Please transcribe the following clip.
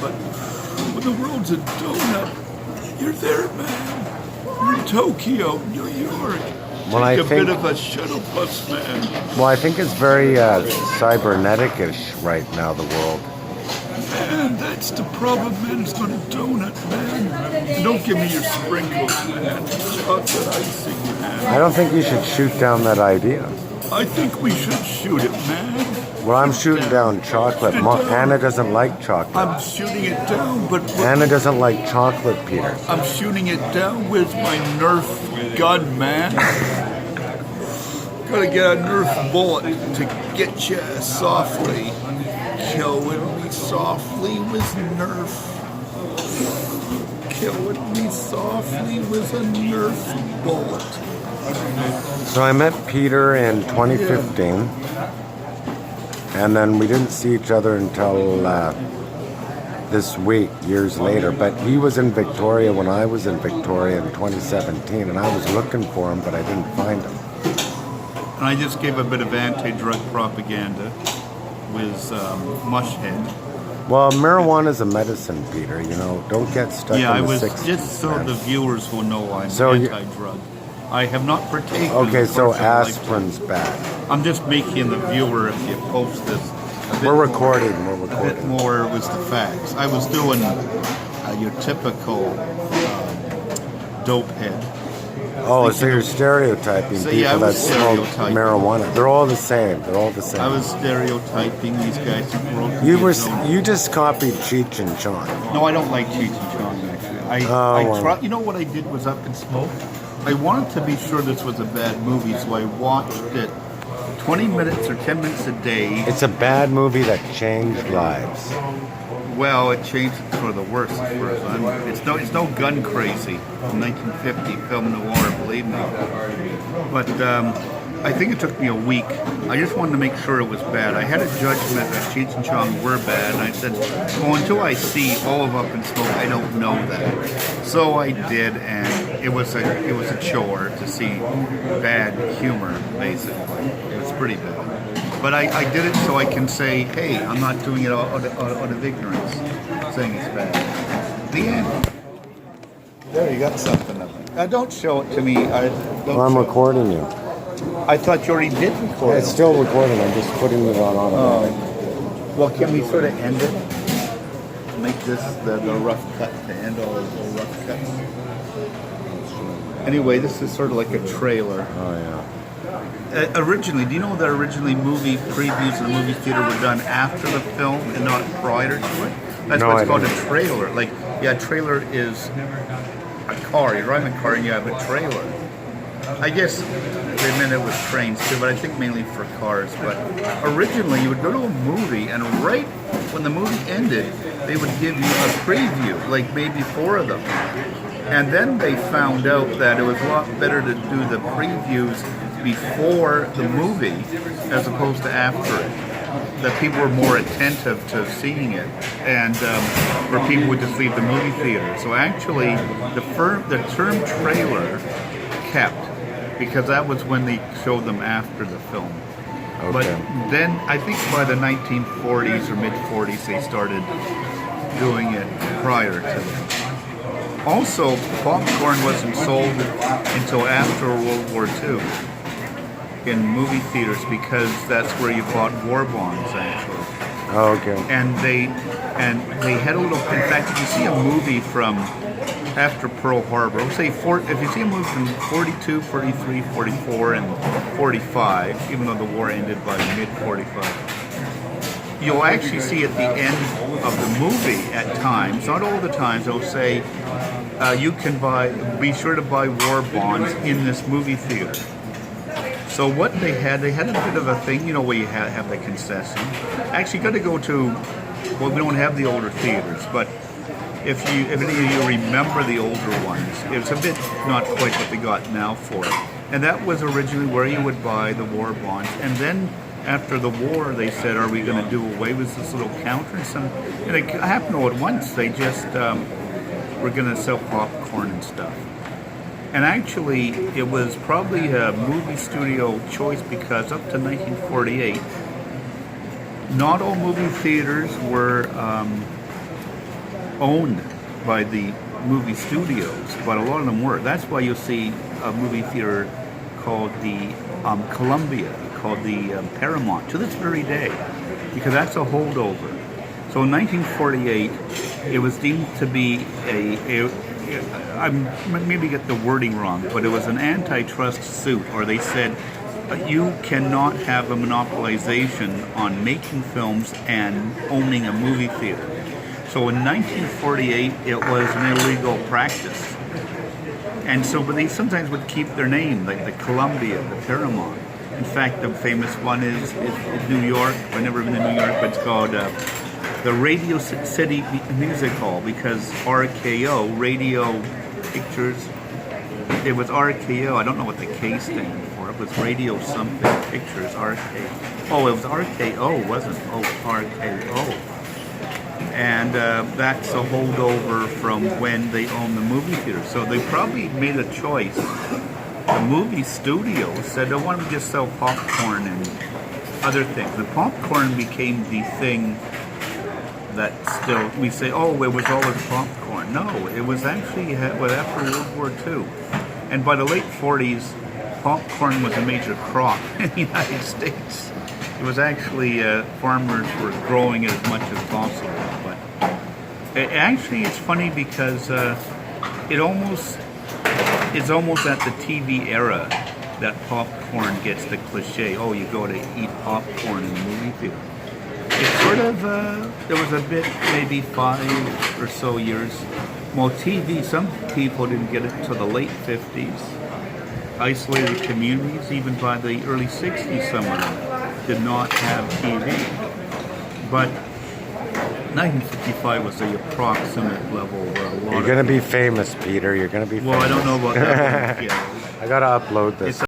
but when the world's a donut, you're there, man. You're in Tokyo, New York. Well, I Take a think- bit of a shuttle bus, man. Well, I think it's very cybernetic-ish right now, the world. Man, that's the problem, man. It's not a donut, man. And don't give me your sprinkles, man. Chocolate icing, man. I don't think you should shoot down that idea. I think we should shoot it, man. Well, I'm shooting down chocolate. Anna doesn't like chocolate. I'm shooting it down, but Anna doesn't like chocolate, Peter. I'm shooting it down with my Nerf gun, man. Gotta get a Nerf bullet to get you softly. Killing me softly with Nerf. Killing me softly with a Nerf bullet. So I met Peter in 2015, and then we didn't see each other until this week, years later. But he was in Victoria when I was in Victoria in 2017, and I was looking for him, but I didn't find him. And I just gave a bit of anti-drug propaganda with Mushhead. Well, marijuana's a medicine, Peter. You know, don't get stuck Yeah, I in the was 60s. just so man. the viewers will know I'm So you- anti-drug. I have not partaken. Okay, of so course, I'd like to. aspirin's bad. I'm just making the viewer, if you post this, a bit We're more- recording. We're A bit recording. more was the facts. I was doing your typical dope head. Oh, so you're stereotyping So, people yeah, I that was smoke stereotyping. marijuana. They're all the same. They're all the same. I was stereotyping these guys who broke You the were. zone. You just copied Cheech and Chong. No, I don't like Cheech and Chong, actually. Oh, I well. You know what I did was Up in Smoke? I wanted to be sure this was a bad movie, so I watched it 20 minutes or 10 minutes a day. It's a bad movie that changed lives. Well, it changed it for the worse as far as I'm. It's no gun crazy from 1950 film noir, believe me. But I think it took me a week. I just wanted to make sure it was bad. I had a judgment that Cheech and Chong were bad, and I said, well, until I see all of Up in Smoke, I don't know that. So I did, and it was a chore to see bad humor, basically. It was pretty bad. But I did it so I can say, hey, I'm not doing it out of ignorance, saying it's bad. The end. There, you got something of it. Don't show it to me. Well, I'm recording you. I thought you already did record. It's still recording. I'm just putting it on automatic. Well, can we sort of end it? Make this the rough cut to end all the rough cuts. Anyway, this is sort of like a trailer. Oh yeah. Originally, do you know that originally movie previews in the movie theater were done after the film and not prior to it? That's No, why I it's called didn't. a trailer. Like, yeah, a trailer is a car. You're driving a car and you have a trailer. I guess they meant it with trains too, but I think mainly for cars. But originally, you would go to a movie, and right when the movie ended, they would give you a preview, like maybe 4 of them. And then they found out that it was a lot better to do the previews before the movie as opposed to after it. That people were more attentive to seeing it, and where people would just leave the movie theater. So actually, the term trailer kept, because that was when they showed them after the film. Okay. But then I think by the 1940s or mid-40s they started doing it prior to that. Also, popcorn wasn't sold until after World War II in movie theaters, because that's where you bought war bonds, actually. Oh, okay. And they had a little. In fact, if you see a movie from after Pearl Harbor, if you see a movie from 42, 43, 44, and 45, even though the war ended by mid-45, you'll actually see at the end of the movie at times, not all the times, it'll say, you can be sure to buy war bonds in this movie theater. So what they had a bit of a thing, you know, where you have the concession. Actually, got to go to, well, we don't have the older theaters, but if any of you remember the older ones, it was a bit not quite what they got now for it. And that was originally where you would buy the war bonds. And then after the war, they said, are we going to do away with this little counter? And it happened all at once. They just were going to sell popcorn and stuff. And actually, it was probably a movie studio choice, because up to 1948, not all movie theaters were owned by the movie studios, but a lot of them were. That's why you'll see a movie theater called the Columbia, called the Paramount, to this very day, because that's a holdover. So in 1948, it was deemed to be I maybe get the wording wrong, but it was an antitrust suit, or they said you cannot have a monopolization on making films and owning a movie theater. So in 1948, it was an illegal practice. And so, but they sometimes would keep their name, like the Columbia, the Paramount. In fact, the famous one is New York. I've never been to New York, but it's called the Radio City Music Hall, because RKO, Radio Pictures, it was RKO. I don't know what the K stand for. It was Radio something Pictures, RK. Oh, it was RKO, wasn't it? Oh, RKO. And that's a holdover from when they owned the movie theater. So they probably made a choice. The movie studio said they want to just sell popcorn and other things. The popcorn became the thing that still, we say, oh, it was always popcorn. No, it was actually after World War II. And by the late 40s, popcorn was a major crop in the United States. It was actually, farmers were growing it as much as possible. But it's funny because it's almost at the TV era that popcorn gets the cliche, oh, you go to eat popcorn in the movie theater. It's sort of, there was a bit, maybe 5 or so years. Well, TV, some people didn't get it until the late 50s. Isolated communities, even by the early 60s, some of them did not have TV. But 1955 was the approximate level where a lot You're going to be famous, Peter. You're going to be famous. Well, I don't know about that one yet. I got to upload this.